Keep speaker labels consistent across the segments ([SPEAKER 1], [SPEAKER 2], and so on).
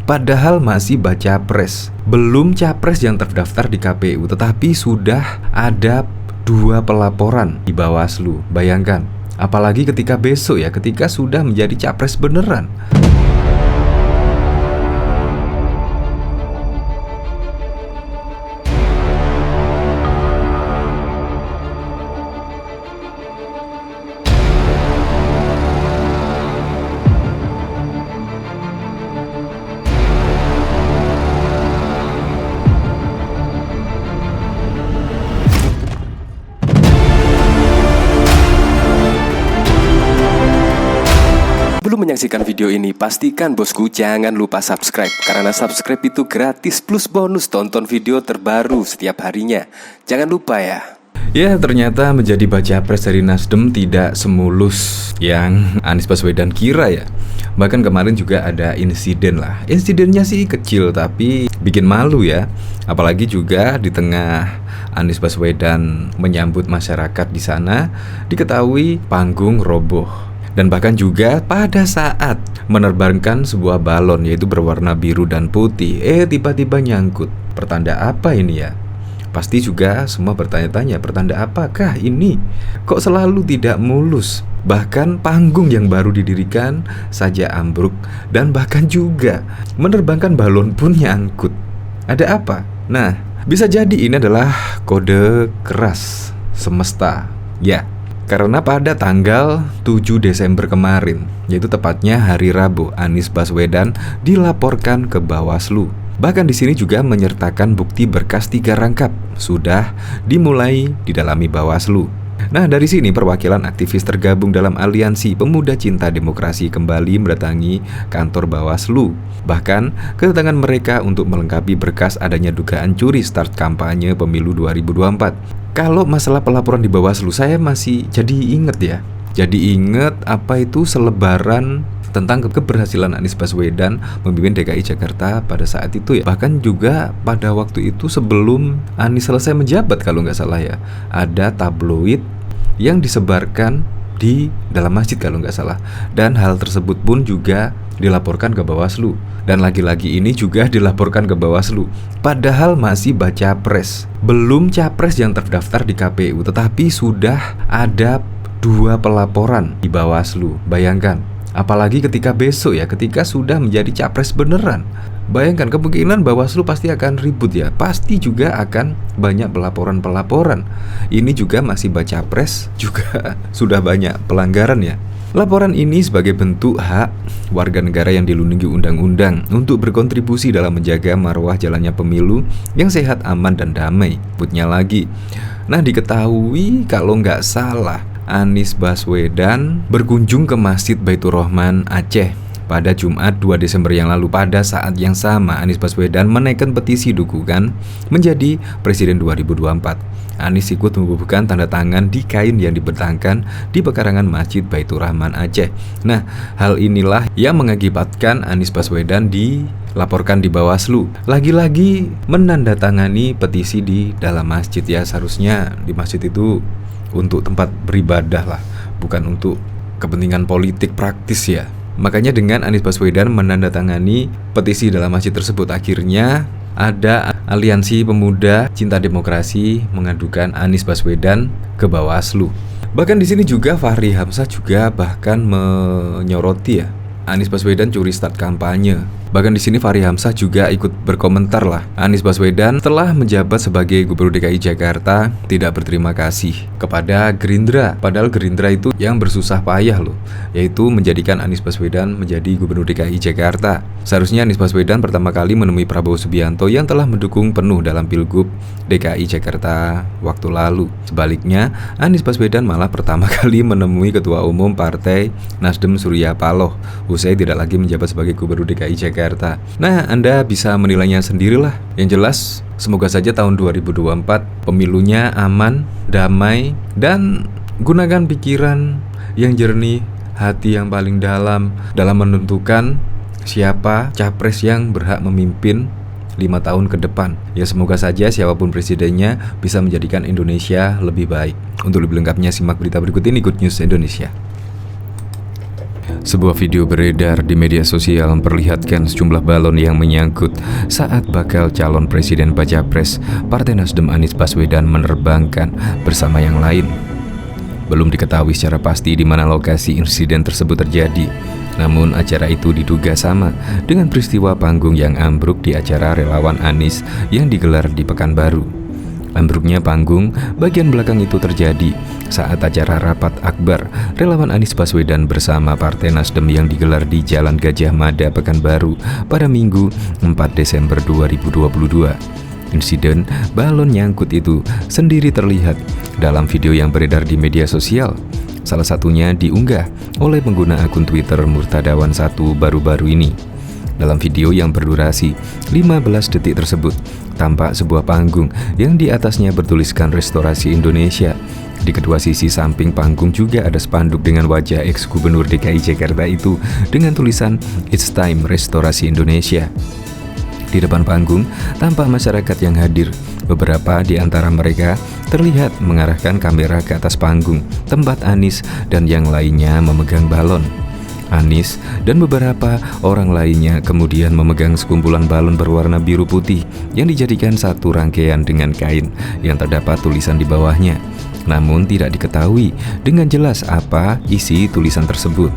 [SPEAKER 1] Padahal masih baca pres. Belum capres yang terdaftar di KPU, tetapi sudah ada 2 pelaporan di Bawaslu. Bayangkan, apalagi ketika besok ya, ketika sudah menjadi capres beneran.
[SPEAKER 2] Sebelum menyaksikan video ini, pastikan bosku jangan lupa subscribe. Karena subscribe itu gratis plus bonus tonton video terbaru setiap harinya. Jangan lupa ya.
[SPEAKER 1] Ya, ternyata menjadi baca pres dari Nasdem tidak semulus yang Anies Baswedan kira ya. Bahkan kemarin juga ada insiden lah. Insidennya sih kecil tapi bikin malu ya. Apalagi juga di tengah Anies Baswedan menyambut masyarakat di sana, diketahui panggung roboh. Dan bahkan juga pada saat menerbangkan sebuah balon yaitu berwarna biru dan putih, tiba-tiba nyangkut. Pertanda apa ini ya? Pasti juga semua bertanya-tanya, pertanda apakah ini? Kok selalu tidak mulus? Bahkan panggung yang baru didirikan saja ambruk. Dan bahkan juga menerbangkan balon pun nyangkut. Ada apa? Nah, bisa jadi ini adalah kode keras semesta. Ya, karena pada tanggal 7 Desember kemarin, yaitu tepatnya hari Rabu, Anies Baswedan dilaporkan ke Bawaslu. Bahkan di sini juga menyertakan bukti berkas 3 rangkap sudah dimulai didalami Bawaslu. Nah, dari sini perwakilan aktivis tergabung dalam Aliansi Pemuda Cinta Demokrasi kembali mendatangi kantor Bawaslu. Bahkan kedatangan mereka untuk melengkapi berkas adanya dugaan curi start kampanye pemilu 2024. Kalau masalah pelaporan di Bawaslu, saya masih jadi inget ya. Jadi inget apa itu selebaran tentang keberhasilan Anies Baswedan memimpin DKI Jakarta pada saat itu ya. Bahkan juga pada waktu itu sebelum Anies selesai menjabat kalau nggak salah ya, ada tabloid yang disebarkan di dalam masjid kalau nggak salah. Dan hal tersebut pun juga dilaporkan ke Bawaslu. Dan lagi-lagi ini juga dilaporkan ke Bawaslu. Padahal masih baca pres. Belum capres yang terdaftar di KPU, tetapi sudah ada 2 pelaporan di Bawaslu. Bayangkan, apalagi ketika besok ya, ketika sudah menjadi capres beneran. Bayangkan, kemungkinan Bawaslu pasti akan ribut ya. Pasti juga akan banyak pelaporan-pelaporan. Ini juga masih baca pres, juga sudah banyak pelanggaran ya. Laporan ini sebagai bentuk hak warga negara yang dilindungi undang-undang untuk berkontribusi dalam menjaga marwah jalannya pemilu yang sehat, aman, dan damai. Putnya lagi. Nah, diketahui kalau nggak salah Anies Baswedan berkunjung ke Masjid Baitur Rahman Aceh pada Jumat 2 Desember yang lalu. Pada saat yang sama Anies Baswedan menaikkan petisi dukungan menjadi Presiden 2024. Anies ikut membubuhkan tanda tangan di kain yang dibentangkan di pekarangan Masjid Baitur Rahman Aceh. Nah, hal inilah yang mengakibatkan Anies Baswedan dilaporkan di Bawaslu. Lagi-lagi menandatangani petisi di dalam masjid ya. Seharusnya di masjid itu untuk tempat beribadah lah, bukan untuk kepentingan politik praktis ya. Makanya dengan Anies Baswedan menandatangani petisi dalam masjid tersebut, akhirnya ada Aliansi Pemuda Cinta Demokrasi mengadukan Anies Baswedan ke Bawaslu. Bahkan di sini juga Fahri Hamzah juga bahkan menyoroti ya, Anies Baswedan curi start kampanye. Bahkan di sini Fahri Hamzah juga ikut berkomentar lah. Anies Baswedan telah menjabat sebagai Gubernur DKI Jakarta tidak berterima kasih kepada Gerindra. Padahal Gerindra itu yang bersusah payah loh, yaitu menjadikan Anies Baswedan menjadi Gubernur DKI Jakarta. Seharusnya Anies Baswedan pertama kali menemui Prabowo Subianto yang telah mendukung penuh dalam Pilgub DKI Jakarta waktu lalu. Sebaliknya, Anies Baswedan malah pertama kali menemui Ketua Umum Partai Nasdem Surya Paloh usai tidak lagi menjabat sebagai Gubernur DKI Jakarta. Nah, Anda bisa menilainya sendirilah. Yang jelas, semoga saja tahun 2024 pemilunya aman, damai, dan gunakan pikiran yang jernih, hati yang paling dalam menentukan siapa capres yang berhak memimpin 5 tahun ke depan. Ya, semoga saja siapapun presidennya bisa menjadikan Indonesia lebih baik. Untuk lebih lengkapnya simak berita berikut ini, Good News Indonesia. Sebuah video beredar di media sosial memperlihatkan sejumlah balon yang menyangkut saat bakal calon presiden baca pres Partai Nasdem Anies Baswedan menerbangkan bersama yang lain. Belum diketahui secara pasti di mana lokasi insiden tersebut terjadi. Namun acara itu diduga sama dengan peristiwa panggung yang ambruk di acara relawan Anies yang digelar di Pekanbaru. Ambruknya panggung bagian belakang itu terjadi saat acara rapat akbar relawan Anies Baswedan bersama Partai Nasdem yang digelar di Jalan Gajah Mada, Pekanbaru pada Minggu 4 Desember 2022. Insiden balon nyangkut itu sendiri terlihat dalam video yang beredar di media sosial. Salah satunya diunggah oleh pengguna akun Twitter Murtadawan1 baru-baru ini. Dalam video yang berdurasi 15 detik tersebut, tampak sebuah panggung yang di atasnya bertuliskan Restorasi Indonesia. Di kedua sisi samping panggung juga ada spanduk dengan wajah ex-gubernur DKI Jakarta itu dengan tulisan It's Time Restorasi Indonesia. Di depan panggung, tampak masyarakat yang hadir. Beberapa di antara mereka terlihat mengarahkan kamera ke atas panggung, tempat Anies dan yang lainnya memegang balon. Anies dan beberapa orang lainnya kemudian memegang sekumpulan balon berwarna biru putih yang dijadikan satu rangkaian dengan kain yang terdapat tulisan di bawahnya. Namun tidak diketahui dengan jelas apa isi tulisan tersebut.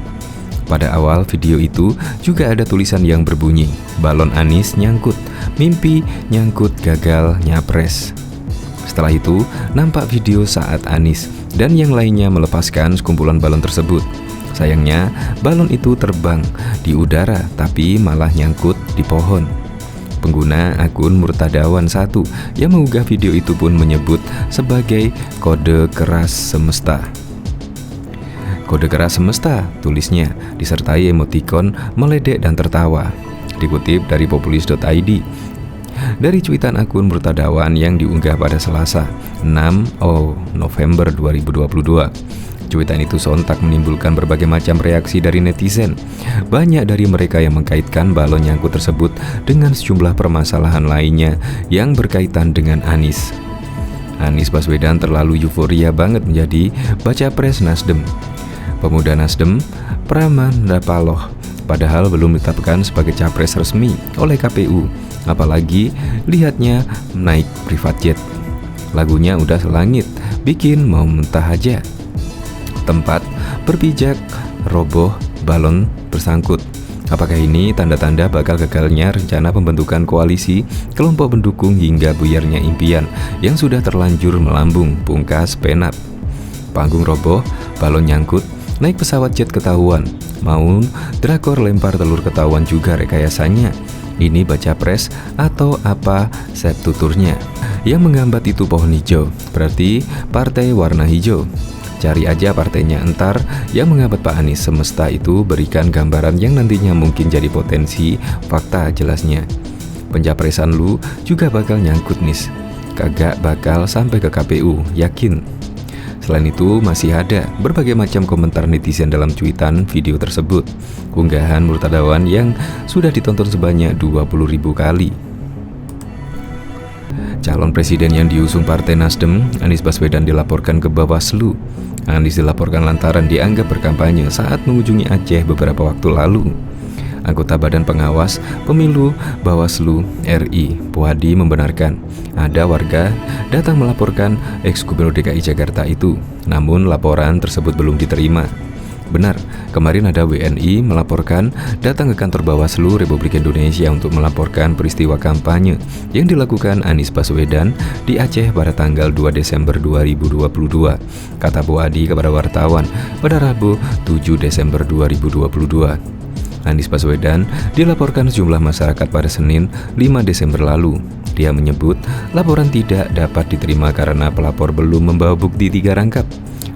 [SPEAKER 1] Pada awal video itu juga ada tulisan yang berbunyi, balon Anies nyangkut, mimpi nyangkut gagal nyapres. Setelah itu nampak video saat Anies dan yang lainnya melepaskan sekumpulan balon tersebut. Sayangnya, balon itu terbang di udara tapi malah nyangkut di pohon. Pengguna akun Murtadawan1 yang mengunggah video itu pun menyebut sebagai kode keras semesta. Kode keras semesta, tulisnya, disertai emotikon meledek dan tertawa. Dikutip dari populis.id. Dari cuitan akun Murtadawan yang diunggah pada Selasa, 6 November 2022. Cuitan itu sontak menimbulkan berbagai macam reaksi dari netizen. Banyak dari mereka yang mengkaitkan balon nyangkut tersebut dengan sejumlah permasalahan lainnya yang berkaitan dengan Anies. Anies Baswedan terlalu euforia banget menjadi baca pres Nasdem. Pemuda Nasdem, Pramanda Paloh, padahal belum ditetapkan sebagai capres resmi oleh KPU. Apalagi lihatnya naik private jet. Lagunya udah selangit, bikin mau mentah aja. Tempat berpijak, roboh, balon tersangkut. Apakah ini tanda-tanda bakal gagalnya rencana pembentukan koalisi kelompok pendukung hingga buyarnya impian yang sudah terlanjur melambung, pungkas penat. Panggung roboh, balon nyangkut, naik pesawat jet ketahuan, mau drakor lempar telur ketahuan juga rekayasanya. Ini baca pres atau apa set tuturnya. Yang menggambat itu pohon hijau, berarti partai warna hijau. Cari aja partainya entar yang menghambat Pak Anies. Semesta itu berikan gambaran yang nantinya mungkin jadi potensi fakta jelasnya. Pencapresan lu juga bakal nyangkut nis. Kagak bakal sampai ke KPU, yakin. Selain itu masih ada berbagai macam komentar netizen dalam cuitan video tersebut. Unggahan Murtadawan yang sudah ditonton sebanyak 20.000 kali. Calon presiden yang diusung Partai Nasdem, Anies Baswedan, dilaporkan ke Bawaslu. Anies dilaporkan lantaran dianggap berkampanye saat mengunjungi Aceh beberapa waktu lalu. Anggota Badan Pengawas Pemilu Bawaslu RI, Puhadi, membenarkan ada warga datang melaporkan ex-gubernur DKI Jakarta itu. Namun laporan tersebut belum diterima. Benar, kemarin ada WNI melaporkan datang ke kantor Bawaslu Republik Indonesia untuk melaporkan peristiwa kampanye yang dilakukan Anies Baswedan di Aceh pada tanggal 2 Desember 2022, kata Puhadi kepada wartawan pada Rabu 7 Desember 2022. Anies Baswedan dilaporkan sejumlah masyarakat pada Senin 5 Desember lalu. Dia menyebut laporan tidak dapat diterima karena pelapor belum membawa bukti 3 rangkap.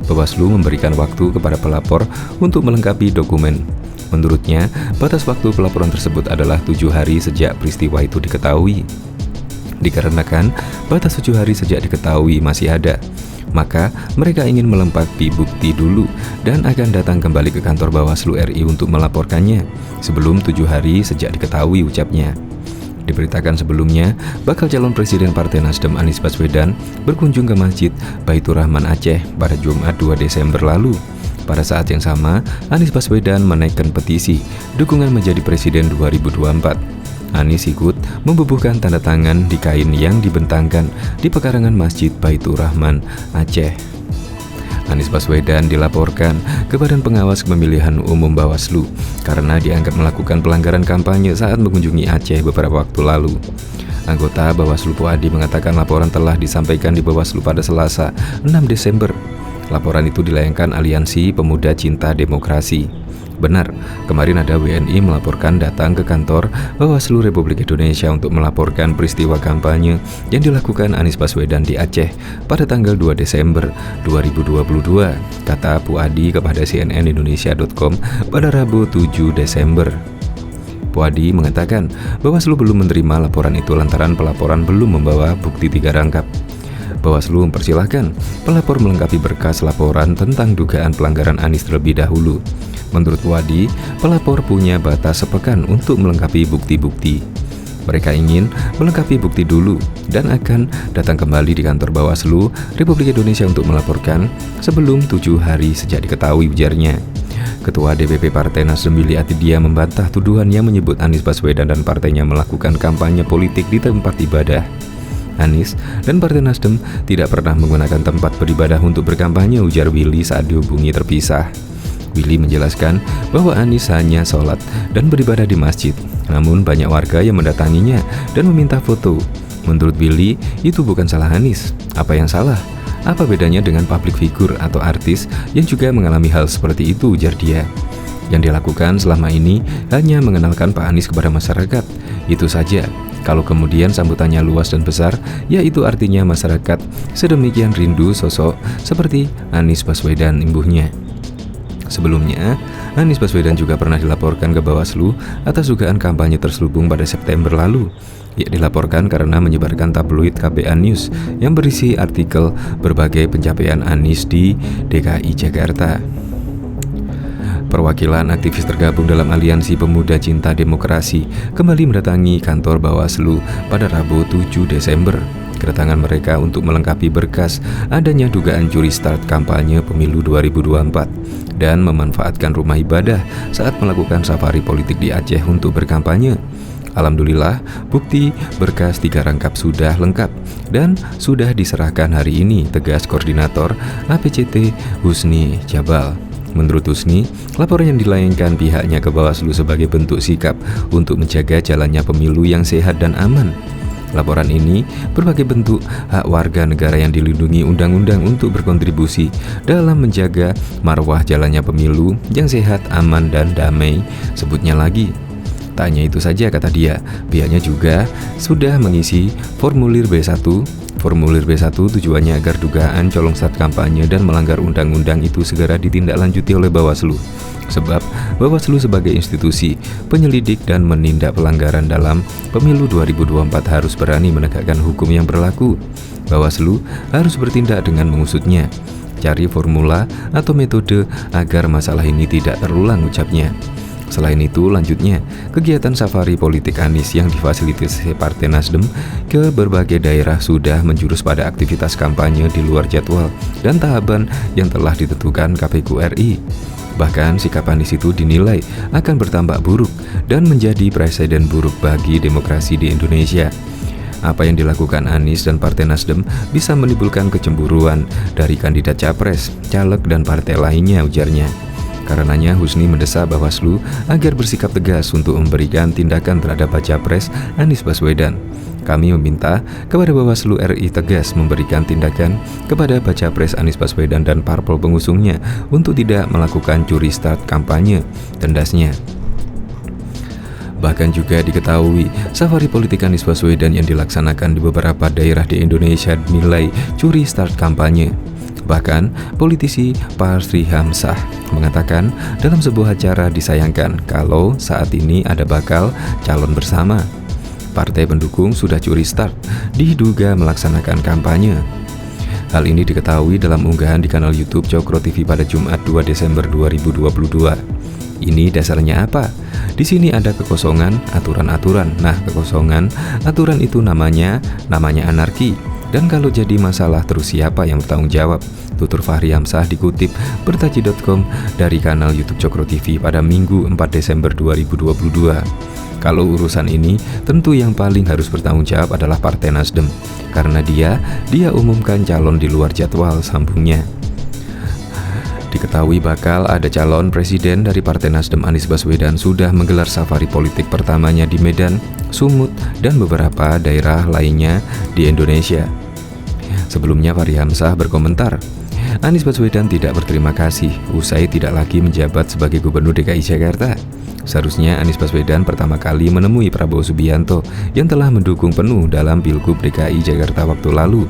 [SPEAKER 1] Bawaslu memberikan waktu kepada pelapor untuk melengkapi dokumen. Menurutnya, batas waktu pelaporan tersebut adalah 7 hari sejak peristiwa itu diketahui. Dikarenakan batas 7 hari sejak diketahui masih ada, maka mereka ingin melengkapi bukti dulu dan akan datang kembali ke kantor Bawaslu RI untuk melaporkannya sebelum 7 hari sejak diketahui, ucapnya. Diberitakan sebelumnya, bakal calon presiden Partai Nasdem Anies Baswedan berkunjung ke Masjid Baitur Rahman Aceh pada Jumat 2 Desember lalu. Pada saat yang sama, Anies Baswedan menaikkan petisi dukungan menjadi presiden 2024. Anies ikut membubuhkan tanda tangan di kain yang dibentangkan di pekarangan Masjid Baitur Rahman, Aceh. Anies Baswedan dilaporkan ke Badan Pengawas Pemilihan Umum Bawaslu karena dianggap melakukan pelanggaran kampanye saat mengunjungi Aceh beberapa waktu lalu. Anggota Bawaslu Puadi mengatakan laporan telah disampaikan di Bawaslu pada Selasa 6 Desember. Laporan itu dilayangkan Aliansi Pemuda Cinta Demokrasi. Benar, kemarin ada WNI melaporkan datang ke kantor Bawaslu Republik Indonesia untuk melaporkan peristiwa kampanye yang dilakukan Anies Baswedan di Aceh pada tanggal 2 Desember 2022, kata Puadi kepada cnnindonesia.com pada Rabu 7 Desember. Puadi mengatakan Bawaslu belum menerima laporan itu lantaran pelaporan belum membawa bukti 3 rangkap. Bawaslu mempersilahkan pelapor melengkapi berkas laporan tentang dugaan pelanggaran Anies terlebih dahulu. Menurut Puadi, pelapor punya batas sepekan untuk melengkapi bukti-bukti. Mereka ingin melengkapi bukti dulu dan akan datang kembali di kantor Bawaslu Republik Indonesia untuk melaporkan sebelum 7 hari sejak diketahui, ujarnya. Ketua DPP Partai Nasdem Willy Aditya membantah tuduhan yang menyebut Anies Baswedan dan partainya melakukan kampanye politik di tempat ibadah. Anies dan Partai Nasdem tidak pernah menggunakan tempat beribadah untuk berkampanye, ujar Willy saat dihubungi terpisah. Willy menjelaskan bahwa Anies hanya sholat dan beribadah di masjid, namun banyak warga yang mendatanginya dan meminta foto. Menurut Willy, itu bukan salah Anies. Apa yang salah? Apa bedanya dengan public figure atau artis yang juga mengalami hal seperti itu, ujar dia. Yang dilakukan selama ini hanya mengenalkan Pak Anies kepada masyarakat. Itu saja. Kalau kemudian sambutannya luas dan besar, ya itu artinya masyarakat sedemikian rindu sosok seperti Anies Baswedan, imbuhnya. Sebelumnya, Anies Baswedan juga pernah dilaporkan ke Bawaslu atas dugaan kampanye terselubung pada September lalu. Ia dilaporkan karena menyebarkan tabloid KBA News yang berisi artikel berbagai pencapaian Anies di DKI Jakarta. Perwakilan aktivis tergabung dalam Aliansi Pemuda Cinta Demokrasi kembali mendatangi kantor Bawaslu pada Rabu 7 Desember. Kedatangan mereka untuk melengkapi berkas adanya dugaan curi start kampanye pemilu 2024 dan memanfaatkan rumah ibadah saat melakukan safari politik di Aceh untuk berkampanye. Alhamdulillah, bukti berkas 3 rangkap sudah lengkap dan sudah diserahkan hari ini, tegas Koordinator APCT Husni Jabal. Menurut Husni, laporan yang dilayangkan pihaknya ke Bawaslu sebagai bentuk sikap untuk menjaga jalannya pemilu yang sehat dan aman. Laporan ini berbagai bentuk hak warga negara yang dilindungi undang-undang untuk berkontribusi dalam menjaga marwah jalannya pemilu yang sehat, aman, dan damai, sebutnya lagi. Tak hanya itu saja, kata dia, pihaknya juga sudah mengisi formulir B1. Formulir B1 tujuannya agar dugaan colong start kampanye dan melanggar undang-undang itu segera ditindaklanjuti oleh Bawaslu. Sebab Bawaslu sebagai institusi penyelidik dan menindak pelanggaran dalam pemilu 2024 harus berani menegakkan hukum yang berlaku. Bawaslu harus bertindak dengan mengusutnya, cari formula atau metode agar masalah ini tidak terulang, ucapnya. Selain itu, lanjutnya, kegiatan safari politik Anies yang difasilitasi Partai Nasdem ke berbagai daerah sudah menjurus pada aktivitas kampanye di luar jadwal dan tahapan yang telah ditentukan KPU RI. Bahkan sikap Anies itu dinilai akan bertambah buruk dan menjadi presiden buruk bagi demokrasi di Indonesia. Apa yang dilakukan Anies dan Partai Nasdem bisa menimbulkan kecemburuan dari kandidat capres, caleg, dan partai lainnya, ujarnya. Karenanya Husni mendesak Bawaslu agar bersikap tegas untuk memberikan tindakan terhadap baca pres Anies Baswedan. Kami meminta kepada Bawaslu RI tegas memberikan tindakan kepada baca pres Anies Baswedan dan parpol pengusungnya untuk tidak melakukan curi start kampanye, tendasnya. Bahkan juga diketahui safari politik Anies Baswedan yang dilaksanakan di beberapa daerah di Indonesia dinilai curi start kampanye. Bahkan politisi Fahri Hamzah mengatakan dalam sebuah acara disayangkan kalau saat ini ada bakal calon bersama. Partai pendukung sudah curi start, diduga melaksanakan kampanye. Hal ini diketahui dalam unggahan di kanal YouTube Cokro TV pada Jumat 2 Desember 2022. Ini dasarnya apa? Di sini ada kekosongan aturan-aturan. Nah, kekosongan aturan itu namanya anarki. Dan kalau jadi masalah terus siapa yang bertanggung jawab? Tutur Fahri Hamzah dikutip bertaji.com dari kanal YouTube Cokro TV pada Minggu 4 Desember 2022. Kalau urusan ini, tentu yang paling harus bertanggung jawab adalah Partai Nasdem, karena dia umumkan calon di luar jadwal, sambungnya. Diketahui bakal ada calon presiden dari Partai Nasdem Anies Baswedan sudah menggelar safari politik pertamanya di Medan, Sumut, dan beberapa daerah lainnya di Indonesia. Sebelumnya Fahri Hamzah berkomentar, Anies Baswedan tidak berterima kasih usai tidak lagi menjabat sebagai Gubernur DKI Jakarta. Seharusnya Anies Baswedan pertama kali menemui Prabowo Subianto yang telah mendukung penuh dalam Pilgub DKI Jakarta waktu lalu.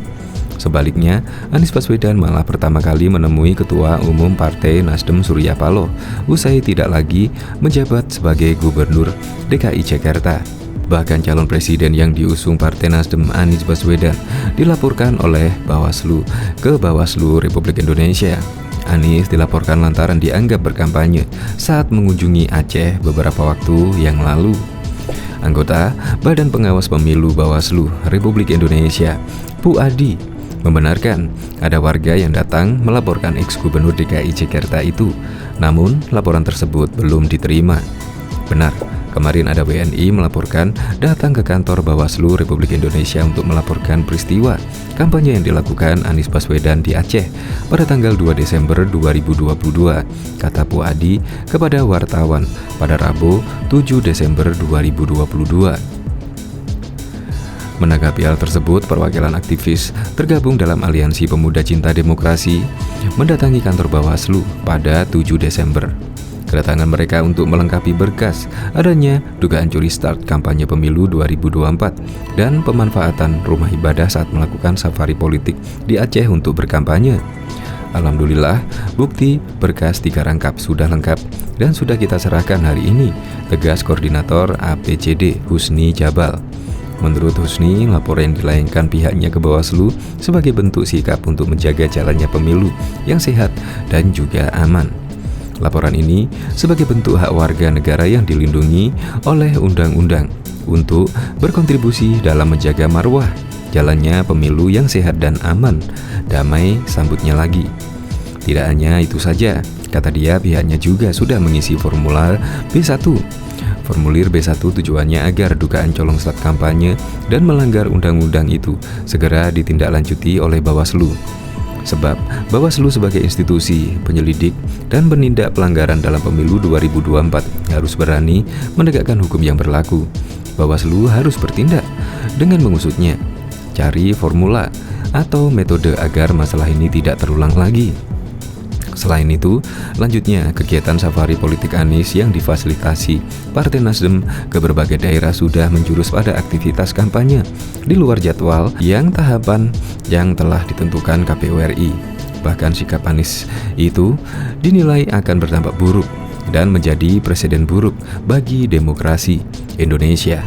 [SPEAKER 1] Sebaliknya, Anies Baswedan malah pertama kali menemui Ketua Umum Partai Nasdem Surya Paloh usai tidak lagi menjabat sebagai Gubernur DKI Jakarta. Bahkan calon presiden yang diusung Partai Nasdem Anies Baswedan dilaporkan oleh Bawaslu ke Bawaslu Republik Indonesia. Anies dilaporkan lantaran dianggap berkampanye saat mengunjungi Aceh beberapa waktu yang lalu. Anggota Badan Pengawas Pemilu Bawaslu Republik Indonesia, Bu Adi, membenarkan ada warga yang datang melaporkan ex-gubernur DKI Jakarta itu, namun laporan tersebut belum diterima. Benar, kemarin ada WNI melaporkan datang ke kantor Bawaslu Republik Indonesia untuk melaporkan peristiwa kampanye yang dilakukan Anies Baswedan di Aceh pada tanggal 2 Desember 2022, kata Bu Adi kepada wartawan pada Rabu 7 Desember 2022. Menanggapi hal tersebut, perwakilan aktivis tergabung dalam Aliansi Pemuda Cinta Demokrasi mendatangi kantor Bawaslu pada 7 Desember. Kedatangan mereka untuk melengkapi berkas adanya dugaan curi start kampanye pemilu 2024 dan pemanfaatan rumah ibadah saat melakukan safari politik di Aceh untuk berkampanye. Alhamdulillah, bukti berkas 3 rangkap sudah lengkap dan sudah kita serahkan hari ini, tegas Koordinator APCD Husni Jabal. Menurut Husni, laporan yang dilayangkan pihaknya ke Bawaslu sebagai bentuk sikap untuk menjaga jalannya pemilu yang sehat dan juga aman. Laporan ini sebagai bentuk hak warga negara yang dilindungi oleh undang-undang untuk berkontribusi dalam menjaga marwah jalannya pemilu yang sehat dan aman, damai, sambutnya lagi. Tidak hanya itu saja, kata dia, pihaknya juga sudah mengisi formulir B1. Formulir B1 tujuannya agar dugaan colong start kampanye dan melanggar undang-undang itu segera ditindaklanjuti oleh Bawaslu. Sebab Bawaslu sebagai institusi penyelidik dan penindak pelanggaran dalam pemilu 2024 harus berani menegakkan hukum yang berlaku. Bawaslu harus bertindak dengan mengusutnya, cari formula atau metode agar masalah ini tidak terulang lagi. Selain itu, lanjutnya kegiatan safari politik Anies yang difasilitasi Partai Nasdem ke berbagai daerah sudah menjurus pada aktivitas kampanye di luar jadwal yang tahapan yang telah ditentukan KPU RI. Bahkan sikap Anies itu dinilai akan berdampak buruk dan menjadi presiden buruk bagi demokrasi Indonesia.